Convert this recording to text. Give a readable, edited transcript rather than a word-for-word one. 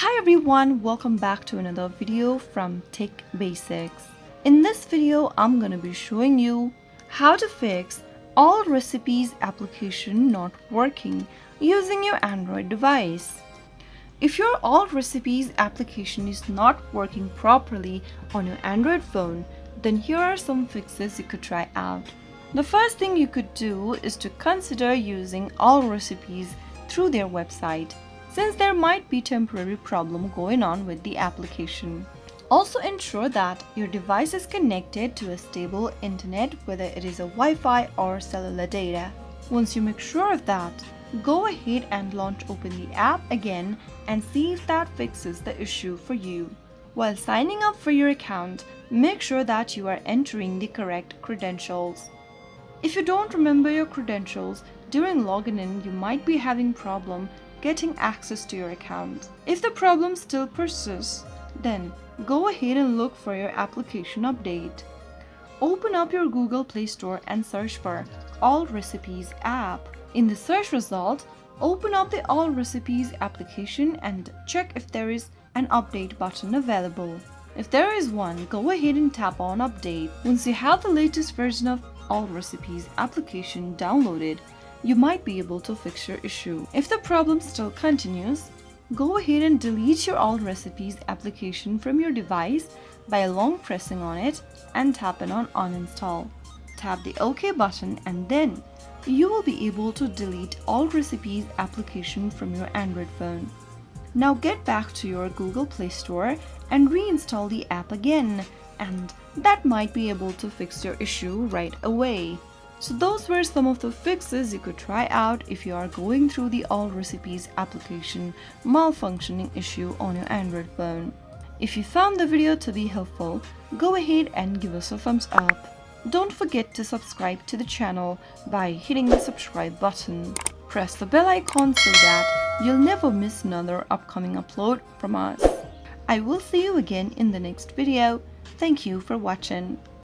Hi everyone, welcome back to another video from Tech Basics. In this video, I'm gonna be showing you how to fix all recipes application not working using your Android device. If your all recipes application is not working properly on your Android phone, then here are some fixes you could try out. The first thing you could do is to consider using all recipes through their website, since there might be temporary problem going on with the application. Also ensure that your device is connected to a stable internet, whether it is a Wi-Fi or cellular data. Once you make sure of that, go ahead and open the app again and see if that fixes the issue for you. While signing up for your account, make sure that you are entering the correct credentials. If you don't remember your credentials, during logging in you might be having problem getting access to your account. If the problem still persists, then go ahead and look for your application update. Open up your Google Play Store and search for All Recipes app. In the search result, open up the All Recipes application and check if there is an update button available. If there is one, go ahead and tap on Update. Once you have the latest version of All Recipes application downloaded, you might be able to fix your issue. If the problem still continues, go ahead and delete your All Recipes application from your device by long pressing on it and tapping on Uninstall. Tap the OK button and then you will be able to delete All Recipes application from your Android phone. Now get back to your Google Play Store and reinstall the app again, and that might be able to fix your issue right away. So those were some of the fixes you could try out if you are going through the All Recipes application malfunctioning issue on your Android phone. If you found the video to be helpful, go ahead and give us a thumbs up. Don't forget to subscribe to the channel by hitting the subscribe button. Press the bell icon so that you'll never miss another upcoming upload from us. I will see you again in the next video. Thank you for watching.